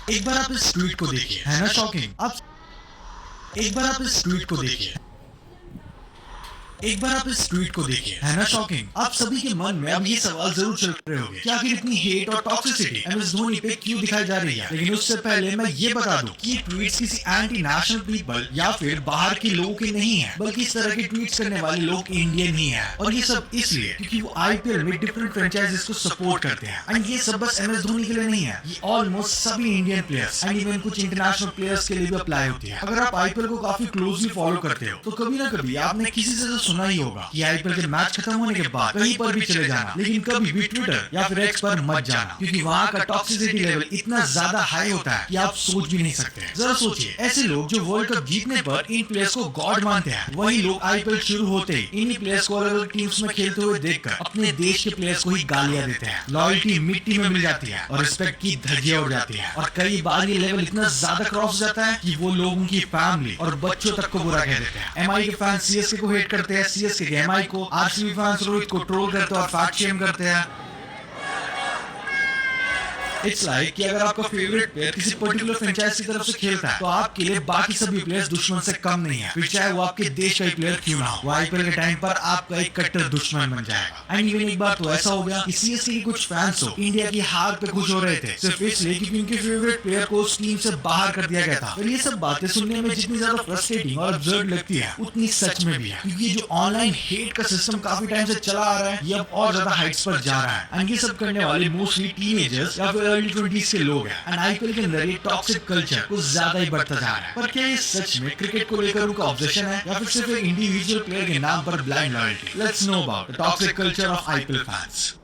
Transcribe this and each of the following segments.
एक बार आप इस ट्वीट को देखिए, है ना शॉकिंग। आप एक बार आप इस ट्वीट को देखिए, एक बार आप इस ट्वीट को देखिए, है ना शॉकिंग। आप सभी के मन में अब ये सवाल जरूर चल रहे होंगे कि आखिर इतनी हेट और टॉक्सिसिटी एमएस धोनी पे क्यों दिखाई जा रही है। लेकिन उससे पहले मैं ये बता दूं कि ये ट्वीट्स किसी एंटी नेशनल पीपल या फिर बाहर के लोगों के नहीं है, बल्कि इस तरह के ट्वीट्स करने वाले लोग इंडियन ही है। और ये सब इसलिए क्योंकि वो आईपीएल में डिफरेंट फ्रेंचाइजीज को सपोर्ट करते हैं। एंड ये सब बस एमएस धोनी के लिए नहीं है, ये ऑलमोस्ट सभी इंडियन प्लेयर्स एंड इवन कुछ इंटरनेशनल प्लेयर्स के लिए भी अप्लाई होती है। अगर आप आईपीएल को काफी क्लोजली फॉलो करते हो तो कभी ना कभी आपने किसी से तो सुना ही होगा कि आईपीएल के मैच खत्म होने के बाद कहीं पर भी चले जाना, लेकिन कभी भी ट्विटर या फिर एक्स पर मत जाना, क्योंकि वहाँ का टॉक्सिसिटी लेवल इतना ज्यादा हाई होता है कि आप सोच भी नहीं सकते। जरा सोचिए, ऐसे लोग जो वर्ल्ड कप जीतने पर इन प्लेयर्स को गॉड मानते हैं, वही लोग आईपीएल शुरू होते ही इन्हीं प्लेयर्स को अलग अलग टीम्स में खेलते हुए देखकर अपने देश के प्लेयर्स को ही गालियां देते हैं। लॉयल्टी मिट्टी में मिल जाती है और रिस्पेक्ट की धज्जियां उड़ जाती है। और कई बार ये लेवल इतना ज्यादा क्रॉस हो जाता है कि वो लोगों की फैमिली और बच्चों तक को बुरा कह देते हैं। एमआई के फैंस सीएसके को हेट करते हैं, सीएसके के एमआई को, आरसीबी फैंस रोहित को ट्रोल करते हैं और फैट शेम करते हैं। इट्स लाइक कि अगर आपका फेवरेट प्लेयर किसी पर्टिकुलर फ्रेंचाइज की तरफ से खेलता है तो आपके लिए बाकी सभी प्लेयर्स दुश्मन से कम नहीं है, फिर चाहे वो आपके देश का ही प्लेयर क्यों ना हो। वो आईपीएल के टाइम पर आपका एक कट्टर दुश्मन बन जाएगा। एंड इवन एक बार तो ऐसा हो गया कि सीएसके के कुछ फैंस हो इंडिया की हार पे खुश हो रहे थे सिर्फ इसलिए क्योंकि उनके फेवरेट प्लेयर को उस टीम से बाहर कर दिया गया था। और ये सब बातें सुनने में जितनी ज्यादा फ्रस्ट्रेटिंग और अब्सर्ड लगती है उतनी सच में भी है, क्योंकि ये जो ऑनलाइन हेट का सिस्टम काफी टाइम से चला आ रहा है ये अब और ज्यादा हाइट्स पर जा रहा है। एंड ये सब करने वाले मोस्टली टीनेजर्स या फिर अर्ली 20s के लोग हैं। एंड आईपीएल के अंदर ये टॉक्सिक कल्चर कुछ ज्यादा ही बढ़ता जा रहा है। पर क्या ये सच में क्रिकेट को लेकर उनका ऑब्सेशन है या फिर सिर्फ एक इंडिविजुअल प्लेयर के नाम पर blind loyalty? Let's know about the toxic culture of IPL fans.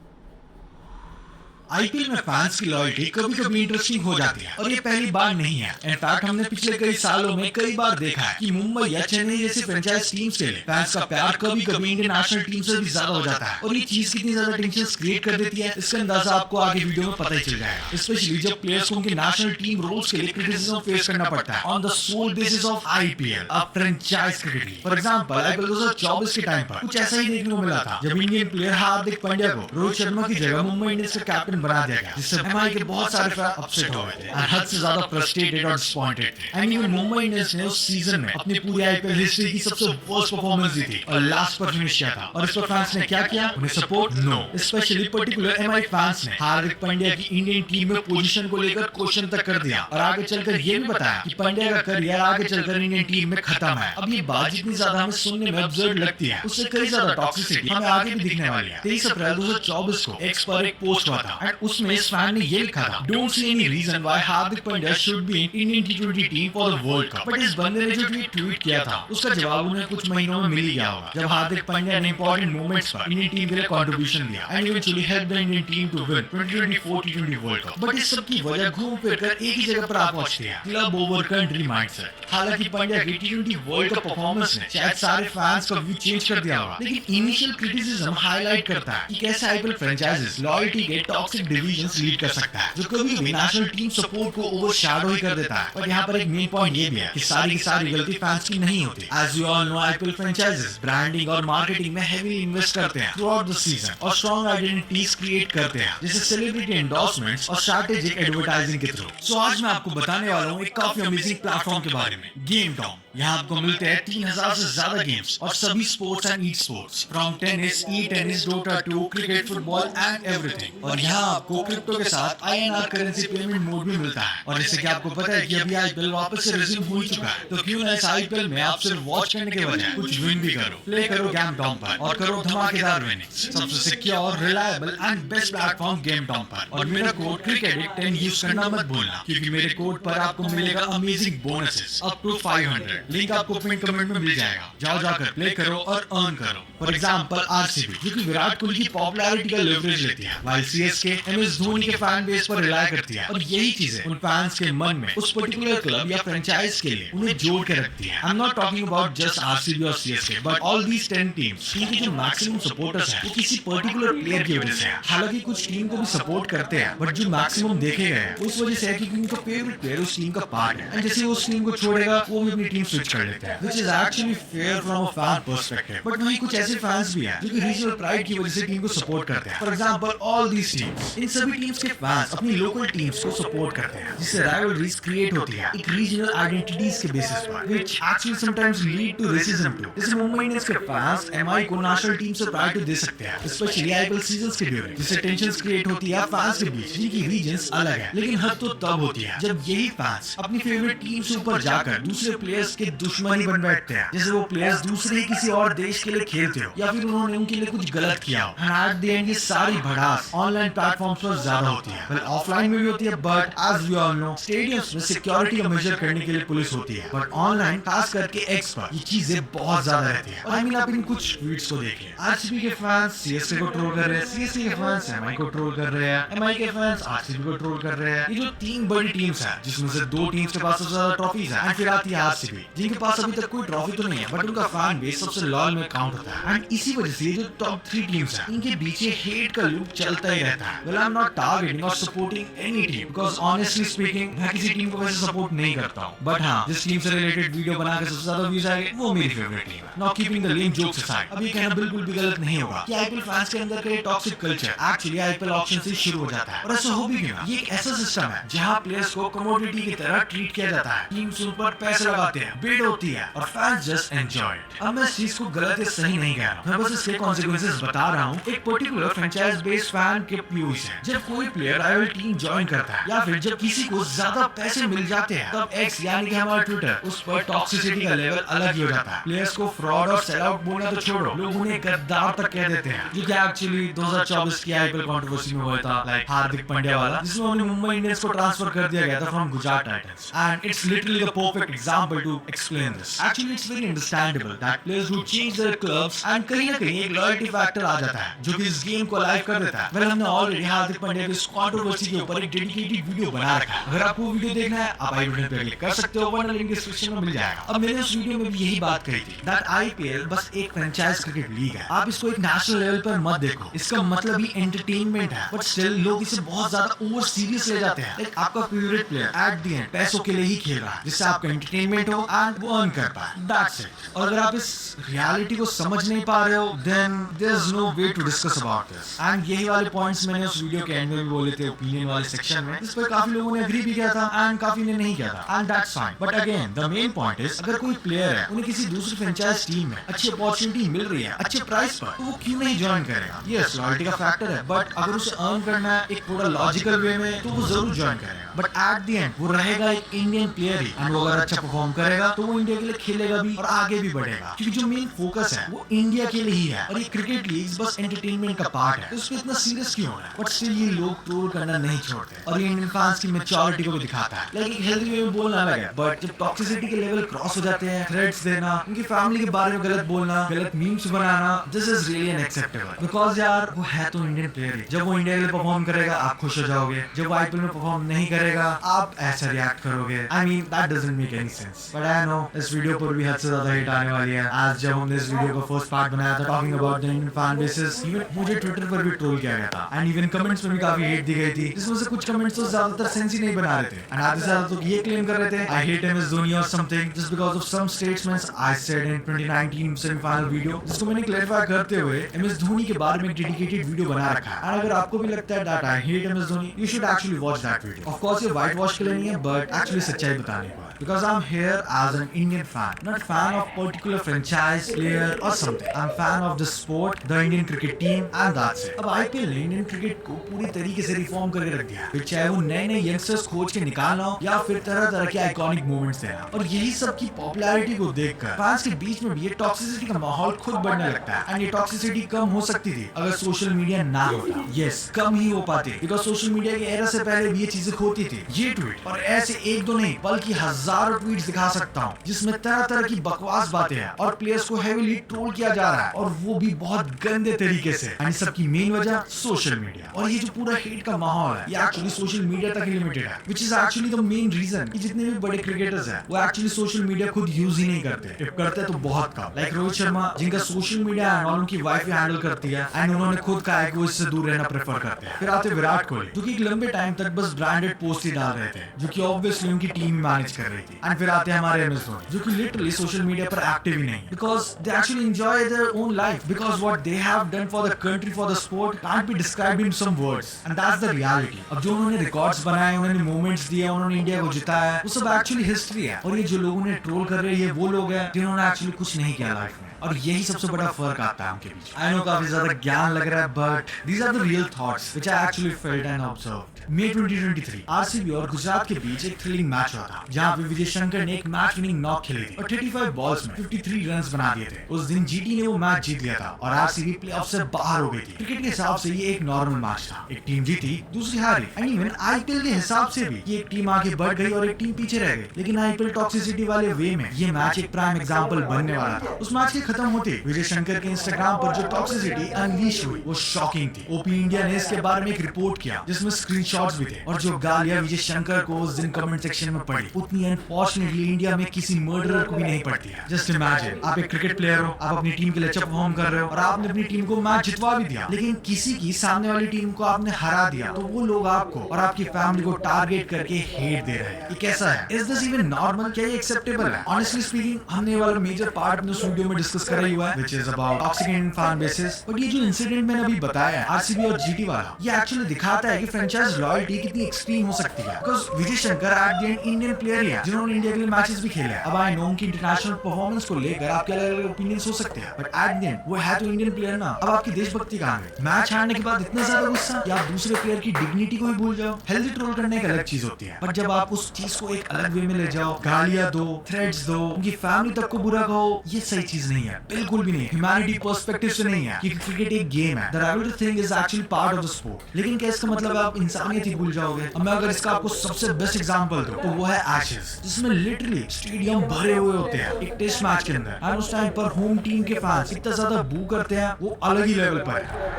IPL में फैंस की लॉयल्टी कभी कभी इंटरेस्टिंग हो जाती है और ये पहली बार नहीं है। इनफैक्ट हमने पिछले कई सालों में कई बार देखा है कि मुंबई या चेन्नई जैसी फ्रेंचाइज टीम्स के लिए फैंस का प्यार कभी कभी इंडियन नेशनल टीम से भी ज्यादा हो जाता है। और ये चीज कितनी ज्यादा टेंशन क्रिएट कर देती है इसका अंदाजा आपको आगे वीडियो में पता ही चल जाएगा, स्पेशली जब प्लेयर्स को उनके नेशनल टीम रोल्स के लिए क्रिटिसिज्म फेस करना पड़ता है on the sole basis of IPL, a franchise cricket league. For example IPL 2024 के टाइम पर कुछ ऐसा ही देखने को मिला था जब इंडियन प्लेयर हार्दिक पांड्या को रोहित शर्मा की जगह मुंबई इंडियंस का कैप्टन बना दिया गया, एमआई के बहुत सारे फैन अपसेट हो गए थे और हद से ज्यादा फ्रस्ट्रेटेड और डिसअपॉइंटेड थे। एंड इवन मुंबई इंडियंस ने उस सीजन में अपनी पूरी आईपीएल हिस्ट्री की सबसे वर्स्ट परफॉर्मेंस दी थी और लास्ट पर फिनिश किया था। और इस पर फैंस ने क्या किया? उन्हें support? No. Specially particular MI fans ने हार्दिक पांड्या की इंडियन टीम में पोजीशन को लेकर क्वेश्चन तक कर दिया और आगे चलकर ये भी बताया कि पांड्या का करियर आगे चलकर इंडियन टीम में खत्म है। अब ये बात जितनी ज्यादा हमें सुनने में अब्सर्ड लगती है उससे कई ज्यादा टॉक्सिसिटी हमें आगे भी दिखने वाली है। 23 अप्रैल 2024 को एक्स पर एक पोस्ट हुआ था एंड उसमें इस फैन ने ये लिखा था, Don't see any reason why Hardik Pandya should be in Indian T20 team for the World Cup। But इस बंदे ने जो ट्वीट किया था उसका जवाब उन्हें कुछ महीनों में मिल ही गया होगा जब हार्दिक पांड्या ने इंपॉर्टेंट मोमेंट्स पर इंडियन टीम के लिए कंट्रीब्यूशन दिया and eventually help the Indian team to win 2024 T20 world cup. But इस सब की वजह घूम फिर कर एक ही जगह पर आ पहुंचती है, क्लब ओवर कंट्री माइंडसेट। हालांकि पांड्या की T20 वर्ल्ड कप परफॉर्मेंस ने शायद सारे फैंस का व्यू चेंज कर दिया होगा, लेकिन इनिशियल क्रिटिसिज्म हाईलाइट करता है कि कैसे आईपीएल फ्रेंचाइजेस लॉयल्टी के टॉक्सिक डिविजन्स लीड कर सकता है जो कभी भी नेशनल टीम सपोर्ट को ओवरशैडो ही कर देता है। और यहाँ पर एक मेन पॉइंट ये भी है कि सारी की सारी गलती फैंस की नहीं होती। As you all know IPL franchises branding और मार्केटिंग में हेवीली इन्वेस्ट करते हैं थ्रू आउट द सीजन और स्ट्रॉन्ग आइडेंटिटीज क्रिएट करते हैं जैसे सेलिब्रिटी एंडोर्समेंट्स और स्ट्रैटेजिक एडवर्टाइजिंग के थ्रू। सो आज मैं आपको बताने वाला हूँ एक काफी अमेजिंग प्लेटफॉर्म के बारे में, गेमडॉम। यहाँ आपको मिलते हैं 3000 से ज्यादा गेम्स और सभी sports and e sports from tennis, e tennis, Dota 2, cricket, football and everything. और यहाँ आपको क्रिप्टो के साथ आईएनआर करेंसी पेमेंट मोड भी मिलता है। और जैसे कि आपको पता है कि अभी आईपीएल वापस से रिज्यूम हो ही चुका है, तो क्यों ना इस आईपीएल में आप सिर्फ वॉच करने के बजाय कुछ विन भी करो। प्ले करो गेमडॉम पर और करो धमाकेदार विनिंग्स। सबसे secure, reliable and best platform Gamdom पर। और मेरा कोड क्रिकेट10 यूज करना मत भूलना, क्योंकि मेरे कोड पर आपको मिलेगा amazing bonuses up to 500। Link आपको पिन कमेंट में मिल जाएगा, जाओ जाकर प्ले करो और अर्न करो। फॉर एग्जांपल आरसीबी जो कि विराट कोहली की पॉपुलैरिटी का लेवरेज लेती है, while सीएसके एमएस धोनी के फैन बेस पर रिलाय करती है। और यही चीजें उन फैंस के मन में उस पर्टिकुलर क्लब या फ्रेंचाइज के लिए उन्हें जोड़ के रखती है। I am not talking about just RCB और CSK but all these 10 teams. इनके जो मैक्सिमम सपोर्टर्स हैं वो किसी पर्टिकुलर प्लेयर की वजह से है। हालांकि कुछ टीम को भी सपोर्ट करते हैं बट जो मैक्सिमम देखे गए हैं उस वजह से है क्योंकि उनका फेवरेट प्लेयर उस टीम का पार्ट है। जैसे वो उस टीम को छोड़ेगा वो भी अपनी टीम स्विच कर लेते हैं, which is actually fair from a fan perspective. But वहीं कुछ ऐसे फैंस भी हैं जो कि रीजनल प्राइड की वजह से टीम को सपोर्ट करते हैं. For example, all these teams, इन सभी टीम्स के फैंस अपनी लोकल टीम्स को सपोर्ट करते हैं, जिससे राइवलरीज क्रिएट होती है एक रीजनल आइडेंटिटीज के बेसिस पर, which actually sometimes lead to racism too. जैसे मुंबई इंडियंस के फैंस एमआई को नेशनल टीम से प्राइड दे सकते हैं, स्पेशली आईपीएल सीजंस के ड्यूरिंग, जिससे टेंशंस क्रिएट होती है फैंस के बीच जिनकी रीजन्स अलग है. लेकिन हद तो तब होती है जब यही फैंस अपनी फेवरेट टीम से ऊपर जाकर दूसरे प्लेयर्स के दुश्मनी बन बैठते हैं, जैसे वो प्लेयर्स दूसरे ही किसी और देश के लिए खेलते हो या फिर उन्होंने उनके लिए कुछ गलत किया हो. एट द एंड ये सारी भड़ास ऑनलाइन प्लेटफॉर्म्स पर ज्यादा होती है. वेल ऑफलाइन में भी होती है, but as we all know stadiums में सिक्योरिटी का मेजर करने के लिए पुलिस होती है, बट ऑनलाइन खास करके एक्स पर ये चीजें बहुत ज्यादा रहती है. और आई मीन आप इन कुछ ट्वीट्स को देखिए, आरसीबी के फैंस सीएसके को ट्रोल कर रहे हैं, सीएसके के फैंस एमआई को ट्रोल कर रहे हैं, एमआई के फैंस आरसीबी को ट्रोल कर रहे हैं. ये जो तीन बड़ी टीम्स हैं जिसमें से दो टीम्स के पास सबसे ज्यादा ट्रॉफीज हैं, एंड फिर आती है आरसीबी जिनके पास अभी तक कोई ट्रॉफी तो नहीं है, बट उनका फैन बेस सबसे लॉयल में काउंट होता है. एंड इसी वजह से जो टॉप 3 टीम्स हैं इनके बीच हेट का लूप चलता ही रहता है. Well I am not targeting और supporting any team, because honestly speaking मैं किसी टीम को वैसे सपोर्ट नहीं करता हूं, बट हां जिस टीम से रिलेटेड वीडियो बनाकर सबसे ज्यादा व्यूज आएंगे वो मेरी फेवरेट टीम है. Not keeping the lame jokes aside, अब ये कहना बिल्कुल भी गलत नहीं होगा कि आईपीएल फैंस के अंदर का ये toxic culture actually IPL auction से शुरू हो जाता है, और ऐसा हो भी क्यों. ये एक ऐसा सिस्टम है जहां प्लेयर्स को कमोडिटी की तरह ट्रीट किया जाता है, टीम्स उन पर पैसे लगाते हैं, बिड होती है और फैंस जस्ट एंजॉय इट. अब मैं इस चीज को गलत या सही नहीं कह रहा हूं, मैं बस इसके कॉन्सिक्वेंसेस बता रहा हूं एक पर्टिकुलर फ्रेंचाइज बेस्ड फैन के व्यूज से. जब कोई प्लेयर राइवल टीम ज्वाइन करता है या फिर जब किसी को ज्यादा पैसे मिल जाते हैं, तब एक्स यानी कि हमारा ट्विटर उस पर टॉक्सिसिटी का लेवल अलग ही हो जाता है. प्लेयर्स को फ्रॉड और सेल आउट बोलना तो छोड़ो, लोग उन्हें गद्दार तक कह देते हैं, जो कि एक्चुअली 2024 की आईपीएल कंट्रोवर्सी में हुआ था, लाइक हार्दिक पांड्या वाला, जिसमें उन्हें मुंबई इंडियंस को ट्रांसफर कर दिया गया था from Gujarat Titans. And it's literally the perfect example to explain this. Actually it's very understandable that players who change their clubs and कहीं ना कहीं एक लॉयल्टी फैक्टर आ जाता है जो कि इस गेम को लाइव कर देता है. वेल हमने ऑलरेडी हार्दिक पांड्या की इस कंट्रोवर्सी के ऊपर एक डेडिकेटेड वीडियो बना रखा है. अगर आपको वीडियो देखना है आप आई बटन पे क्लिक कर सकते हो, वरना लिंक डिस्क्रिप्शन में मिल जाएगा. अब मैंने उस वीडियो में भी यही बात कही थी दैट आईपीएल बस एक फ्रेंचाइज क्रिकेट लीग है, आप इसको एक नेशनल लेवल पर मत देखो. इसका मतलब ही एंटरटेनमेंट है, बट स्टिल लोग इसे बहुत ज्यादा ओवर सीरियस ले जाते हैं. लाइक आपका favourite player eight the and पैसों के लिए ही खेल रहा है, जिससे आपका एंटरटेनमेंट हो एंड वो अर्न कर पाए, दैट्स इट. और अगर आप इस रियलिटी को समझ नहीं पा रहे हो, then there is no way to discuss about this. And यही वाले पॉइंट्स मैंने उस वीडियो के एंड में भी बोले थे ओपिनियन वाले सेक्शन में, जिस पर काफी लोगों ने एग्री भी किया था एंड काफी ने नहीं किया था, and that's fine. But again the main point is अगर कोई प्लेयर है उन्हें किसी दूसरी फ्रेंचाइज टीम में अच्छी अपॉर्चुनिटी मिल रही है अच्छे प्राइस पर, तो वो क्यों नहीं ज्वाइन करेगा. यस लॉयल्टी का फैक्टर है, बट अगर उसे अर्न करना है एक थोड़ा लॉजिकल वे में तो वो जरूर ज्वाइन करेगा. बट एट द एंड वो रहेगा एक इंडियन प्लेयर ही, एंड वो अगर अच्छा परफॉर्म करेगा तो वो इंडिया के लिए खेलेगा भी और आगे भी बढ़ेगा, क्योंकि जो मेन फोकस है वो इंडिया के लिए ही है. और ये क्रिकेट लीग बस एंटरटेनमेंट का पार्ट है, तो उसमें इतना सीरियस क्यों है. बट स्टिल ये लोग ट्रोल करना नहीं छोड़ते, और ये इंडियन फैंस की मैच्योरिटी को भी दिखाता है. लाइक एक हेल्दी वे में बोलना अलग है, बट जब टॉक्सिसिटी के लेवल क्रॉस हो जाते हैं, थ्रेट्स देना, उनकी फैमिली के बारे में गलत बोलना, गलत memes banana, this is really unacceptable. Because यार वो है तो इंडियन प्लेयर ही. जब वो इंडिया के लिए परफॉर्म करेगा आप खुश हो जाओगे, जब वो आईपीएल में परफॉर्म नहीं करेगा आप ऐसा रिएक्ट करोगे. I mean that doesn't make any sense. But I know इस वीडियो पर भी हद से ज्यादा हिट आने वाली है. आज जब हमने इस वीडियो का फर्स्ट पार्ट बनाया था talking about the Indian fan bases, even मुझे ट्विटर पर भी ट्रोल किया गया था, एंड इवन कमेंट्स में भी काफी हेट दी गई थी, जिसमें से कुछ कमेंट्स तो ज्यादातर सेंस ही नहीं बना रहे थे, एंड आधे से ज्यादा तो ये क्लेम कर रहे थे आई हेट एमएस धोनी और something just because of some statements I said in 2019 semifinal video, जिसको मैंने क्लैरिफाई करते हुए एमएस धोनी के बारे में एक डेडिकेटेड वीडियो बना रखा है. एंड अगर आपको भी लगता है that I hate MS Dhoni, you should actually watch that video. Of course ये व्हाइट वॉश के लिए नहीं है, बट एक्चुअली सच्चाई बताने को. Because I'm here as an Indian fan, not fan of particular franchise, player or something. I'm fan of the sport, the Indian cricket team, and that's it. अब IPL ने Indian cricket को पूरी तरीके से reform करके रख दिया, फिर चाहे वो नए नए यंगस्टर्स खोज के निकालना हो या फिर तरह तरह के आइकॉनिक मोमेंट्स देना. और यही सब की पॉपुलैरिटी को देखकर फैंस के बीच में भी ये टॉक्सिसिटी का माहौल खुद बढ़ने लगता है. एंड ये टॉक्सिसिटी कम हो सकती थी अगर सोशल मीडिया ना होता. यस कम ही हो पाती, बिकॉज सोशल मीडिया के एरा से पहले भी ये चीजें होती थी. ये ट्वीट और ऐसे एक दो नहीं बल्कि हजारों ट्वीट्स दिखा सकता हूँ जिसमें तरह तरह की बकवास बातें हैं और प्लेयर्स को हेवीली ट्रोल किया जा रहा है, और वो भी बहुत गंदे तरीके से. एंड सबकी मेन वजह सोशल मीडिया. और ये जो पूरा हेट का माहौल है ये एक्चुअली सोशल मीडिया तक ही लिमिटेड है, which is actually the main reason कि जितने भी बड़े क्रिकेटर्स हैं वो एक्चुअली सोशल मीडिया खुद यूज ही नहीं करते. इफ करते तो बहुत कम. लाइक रोहित शर्मा जिनका सोशल मीडिया और उनकी वाइफ हैंडल करती है, एंड उन्होंने खुद कहा है कि वो इससे दूर रहना प्रेफर करते हैं. फिर आते विराट कोहली जो कि एक लंबे टाइम तक बस ब्रांडेड पोस्ट ही डाल रहे थे, जो कि ऑब्वियसली उनकी टीम मैनेज कर रही रही थी। एंड फिर आते हैं हमारे MS धोनी, जो कि लिटरली सोशल मीडिया पर एक्टिव ही नहीं, because they actually enjoy their own life, because what they have done for the country, for the sport, can't be described in some words, and that's the reality. अब जो उन्होंने records बनाए, उन्होंने moments दिए, उन्होंने India को जिताया, वो सब एक्चुअली हिस्ट्री है। और ये जो लोग उन्हें ट्रोल कर रहे हैं, ये वो लोग हैं जिन्होंने एक्चुअली कुछ नहीं किया लाइफ में, और यही सबसे बड़ा फर्क आता है उनके बीच। आई नो काफी ज्यादा ज्ञान लग रहा है, but these are the real thoughts which I actually felt and observed. मई 2023 आरसीबी और गुजरात के बीच एक थ्रिलिंग मैच हुआ था, जहां पे विजय शंकर ने एक मैच विनिंग नॉक खेली थी और 35 बॉल्स में 53 रन्स बना दिए थे। उस दिन जीटी ने वो मैच जीत लिया था और आरसीबी प्लेऑफ से बाहर हो गई थी। क्रिकेट के हिसाब से ये एक नॉर्मल मैच था, एक टीम जीती, दूसरी हारी, एंड इवन आईपीएल के हिसाब से भी ये एक टीम आगे बढ़ गई और एक टीम पीछे रह गई। लेकिन आईपीएल टॉक्सिसिटी वाले वे में ये मैच एक प्राइम एग्जांपल बनने वाला था। उस मैच के खत्म होते विजय शंकर के इंस्टाग्राम पर जो टॉक्सिसिटी अनलीश हुई वो शॉकिंग थी। ओपी इंडिया ने इसके बारे में एक रिपोर्ट किया जिसमें स्क्रीनशॉट्स भी थे, और जो गालियां विजय शंकर को उस दिन कमेंट सेक्शन में पड़ी, उतनी अनफॉर्चुनेटली इंडिया में किसी मर्डरर को भी नहीं पड़ती है। जस्ट इमेजिन, आप एक क्रिकेट प्लेयर हो, आप अपनी टीम के लिए अच्छा परफॉर्म कर रहे हो और आपने अपनी टीम को मैच जितवा भी दिया, लेकिन किसी की सामने वाली टीम को आपने हरा दिया, तो वो लोग आपको और आपकी फैमिली को टारगेट करके हेट दे रहे हैं। ये कैसा है? Is this even normal? क्या ये एक्सेप्टेबल है? ऑनेस्टली स्पीकिंग, हमने वाला मेजर पार्ट अपने वीडियो में डिस्कस कर रही हुआ है, which is about toxic Indian fan bases. But ये जो इंसिडेंट मैंने अभी बताया है आरसीबी और जीटी वाला, ये एक्चुअली दिखाता है कि फ्रेंचाइज लॉयल्टी कितनी एक्सट्रीम हो सकती है। Because Vijay Shankar at the end Indian player ही है जिन्होंने इंडिया के लिए मैचेस भी खेले हैं। अब आई नो उनकी इंटरनेशनल परफॉर्मेंस को लेकर आपके अलग-अलग ओपिनियंस हो सकते हैं, बट एट द एंड वो है तो इंडियन प्लेयर ना। अब आपकी देशभक्ति कहां गई? मैच हारने के बाद इतना ज्यादा गुस्सा कि आप दूसरे प्लेयर की डिग्निटी को ही भूल जाओ। हेल्दी ट्रोल करने एक अलग चीज होती है, बट जब आप उस चीज को एक अलग वे में ले जाओ, गालियां दो, थ्रेड्स दो, उनकी फैमिली तक को बुरा कहो, ये सही चीज नहीं है, बिल्कुल भी नहीं। ह्यूमैनिटी पर्सपेक्टिव से नहीं है कि क्रिकेट एक गेम है, the regular thing is actually part of the sport. लेकिन क्या इसका मतलब आप इंसानियत ही भूल जाओगे? अब मैं अगर इसका आपको सबसे बेस्ट एग्जांपल दूं तो वो है एशेस, जिसमें लिटरली स्टेडियम भरे हुए होते हैं एक टेस्ट मैच के अंदर, और उस टाइम पर होम टीम के फैंस इतना ज्यादा बू करते हैं, वो अलग ही लेवल पर है,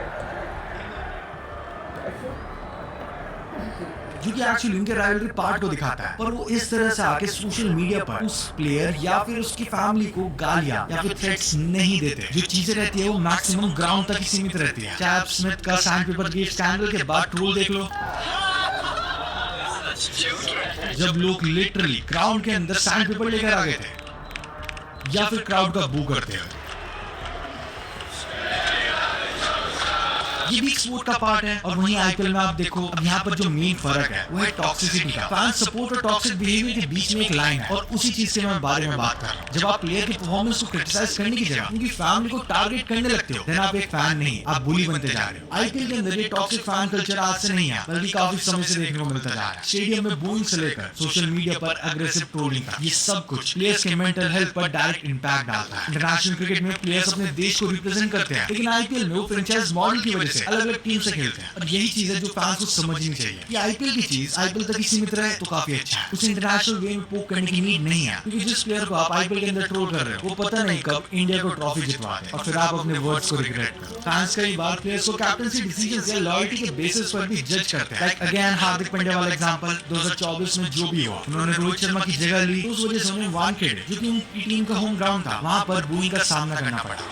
जो कि एक्चुअली उनके राइवलरी पार्ट को दिखाता है। पर वो इस तरह से आके सोशल मीडिया पर उस प्लेयर या फिर उसकी फैमिली को गालियां या फिर थ्रेट्स नहीं देते। जो चीजें रहती है वो मैक्सिमम ग्राउंड तक ही सीमित रहती है। चाहे आप स्मिथ का सैंडपेपर गेट स्कैंडल के बाद ट्रोल देख लो, जब लोग लिटरली ग्राउंड के अंदर सैंडपेपर लेकर आ गए थे या फिर क्राउड का बू करते हैं। ये भी स्पोर्ट का पार्ट है। और वहीं आईपीएल में आप देखो, अब यहाँ पर जो मेन फर्क है वो है टॉक्सिसिटी का। फैन सपोर्ट और टॉक्सिक बिहेवियर के बीच में एक लाइन है, और उसी चीज के मैं बारे में बात कर रहा हूँ। जब आप प्लेयर की परफॉर्मेंस को क्रिटिसाइज करने की जगह उनकी फैमिली को टारगेट करने लगते हो, देन आप एक फैन नहीं, आप बुली बनते जा रहे हो। आईपीएल के अंदर ये टॉक्सिक फैन कल्चर आज से नहीं है, बल्कि काफी समय से देखने को मिलता जा रहा है। स्टेडियम में बूइंग से लेकर सोशल मीडिया पर अग्रेसिव ट्रोलिंग तक, ये सब कुछ प्लेयर्स के मेंटल हेल्थ पर डायरेक्ट इंपैक्ट डालता है। इंटरनेशनल क्रिकेट में प्लेयर्स अपने देश को रिप्रेजेंट करते हैं, लेकिन आईपीएल में वो फ्रेंचाइज मॉडल की वजह से अलग-अलग टीम से खेलते हैं। और यही चीज है जो फैंस को समझनी चाहिए कि आईपीएल की चीज आईपीएल तक ही सीमित रहे तो काफी अच्छा है। उसे इंटरनेशनल वे में पोक करने की नीड नहीं है, क्योंकि जिस प्लेयर को आप आईपीएल के अंदर ट्रोल कर रहे हो वो पता नहीं कब इंडिया को ट्रॉफी जितवा दे और फिर आप अपने वर्ड्स को रिग्रेट करो। फैंस कई बार प्लेयर्स को कैप्टनसी डिसीजंस या लॉयल्टी के बेसिस पर भी जज करते हैं। लाइक अगेन हार्दिक पांड्या वाला एग्जांपल, 2024 में जो भी हुआ, उन्होंने रोहित शर्मा की जगह ली तो उस वजह से उन्हें वानखेड़े, जो कि उनकी टीम का होम ग्राउंड था, वहां पर बूइंग का सामना करना पड़ा।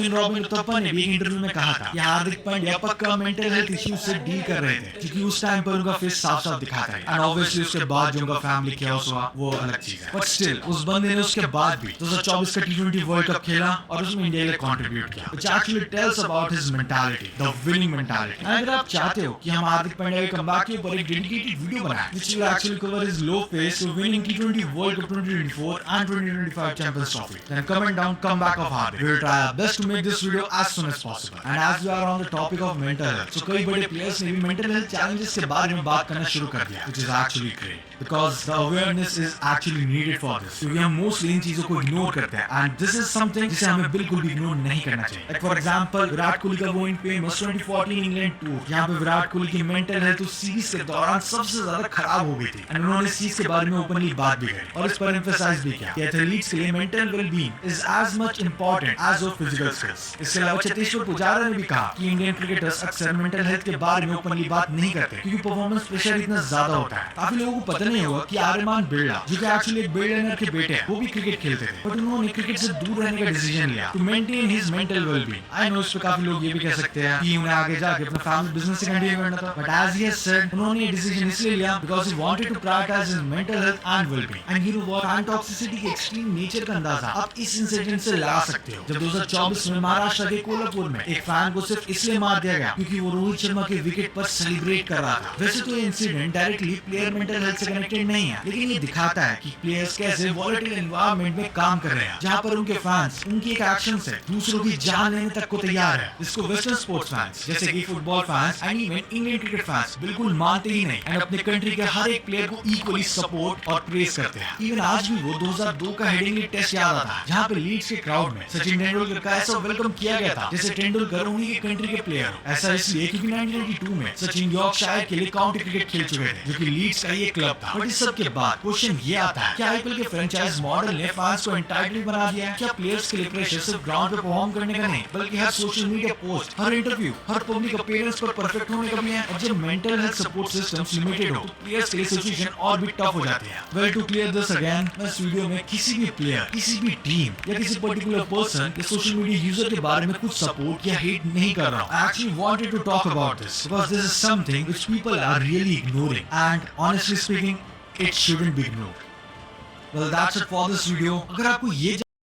रॉबिन उथप्पा ने भी एक इंटरव्यू में कहा था कि हार्दिक पांड्या पक्का मेंटल हेल्थ इश्यूज से डील कर रहे थे, क्योंकि उस टाइम पर उनका फेस साफ-साफ दिखाता है। एंड ऑब्वियसली उसके बाद जो उनका फैमिली केओस हुआ वो अलग चीज है, बट स्टिल उस बंदे ने उसके बाद भी 2024 का T20 वर्ल्ड कप खेला और उसमें इंडिया के लिए कंट्रीब्यूट किया, which actually tells about his mentality, the winning mentality. अगर आप चाहते हो कि हम हार्दिक पांड्या के कमबैक के ऊपर एक डेडिकेटेड वीडियो बनाएं, which will actually cover his low phase to winning T20 world cup 2024 and 2025 champions trophy, then comment down comeback of Hardik. We will try our best to make this video as soon as possible. And as we are on the topic of mental health, so कई बड़े players ने भी mental health challenges के बारे में बात करना शुरू कर दिया, which is actually great because the awareness is actually needed for this. क्योंकि हम mostly इन चीजों को ignore करते हैं, and this is something जिसे हमें बिल्कुल भी ignore नहीं करना चाहिए. Like for example, Virat Kohli का वो famous 2014 इंग्लैंड टूर, यहाँ पे विराट कोहली की mental health उस सीरीज के दौरान सबसे ज्यादा खराब हो गई थी, and उन्होंने इस चीज के बारे में openly बात भी करी और इस पर emphasize भी किया कि athletes के लिए mental well-being is as much important as your physical technical skills. इसके अलावा चेतेश्वर पुजारा ने भी कहा कि इंडियन क्रिकेटर्स अक्सर मेंटल हेल्थ के बारे में ओपनली बात नहीं करते क्योंकि परफॉर्मेंस प्रेशर इतना ज्यादा होता है। काफी लोगों को पता नहीं होगा कि आर्यमान बिरला, जो कि एक्चुअली एक बिलियनर के बेटे हैं, वो भी क्रिकेट खेलते थे, बट उन्होंने क्रिकेट से दूर रहने का डिसीजन लिया to maintain his mental wellbeing. I know इस पे काफी लोग ये भी कह सकते हैं कि उन्हें आगे जाके अपना फैमिली बिजनेस से कंटिन्यू करना था, but as he has said, उन्होंने ये डिसीजन इसलिए लिया because he wanted to prioritise his mental health and wellbeing. And you know what, fan toxicity के एक्सट्रीम नेचर का अंदाजा आप इस इंसिडेंट से लगा सकते हो जब 2024 में महाराष्ट्र के कोल्हापुर में एक फैन को सिर्फ इसलिए मार दिया गया क्योंकि वो रोहित शर्मा के विकेट पर सेलिब्रेट कर रहा था। वैसे तो ये incident directly player mental health से कनेक्टेड नहीं है, लेकिन ये दिखाता है कि प्लेयर्स कैसे वॉलेटाइल एनवायरनमेंट में काम कर रहे हैं जहां पर उनके फैंस उनकी एक एक्शन से दूसरों की जान लेने तक को तैयार है। इसको वेस्टर्न स्पोर्ट्स फैंस जैसे कि football fans and even Indian cricket fans बिल्कुल मानते ही नहीं एंड अपने कंट्री के हर एक प्लेयर को इक्वली सपोर्ट और प्रेज करते हैं। इवन आज भी वो 2002 का हेडिंगली टेस्ट याद आता है जहां पे लीड्स के क्राउड में सचिन तेंदुलकर का ऐसा वेलकम किया गया था जैसे तेंदुलकर उन्हीं के कंट्री के प्लेयर हो। ऐसा इसलिए क्योंकि 1992 में सचिन यॉर्कशायर के लिए काउंटी क्रिकेट खेल चुके थे, जो कि लीड्स का ये क्लब था। बट इस सब के बाद क्वेश्चन ये आता है, क्या आईपीएल के फ्रेंचाइज मॉडल ने फैंस को एंटाइटल बना दिया है? क्या प्लेयर्स के लिए प्रेशर सिर्फ ग्राउंड पे परफॉर्म करने का नहीं, बल्कि हर सोशल मीडिया पोस्ट, हर इंटरव्यू, हर पब्लिक अपीयरेंस पर परफेक्ट होने का भी है? और जब mental health support systems limited हो तो प्लेयर्स के लिए सिचुएशन और भी टफ हो जाती है। Well, to clear this again, मैं इस वीडियो में किसी भी प्लेयर, किसी भी टीम या किसी पर्टिकुलर पर्सन या सोशल मीडिया यूजर के बारे में कुछ सपोर्ट या हेट नहीं कर रहा हूं। I actually wanted to talk about this because this is something which people are really ignoring, and honestly speaking, it shouldn't be ignored. Well, that's it for this video. अगर आपको ये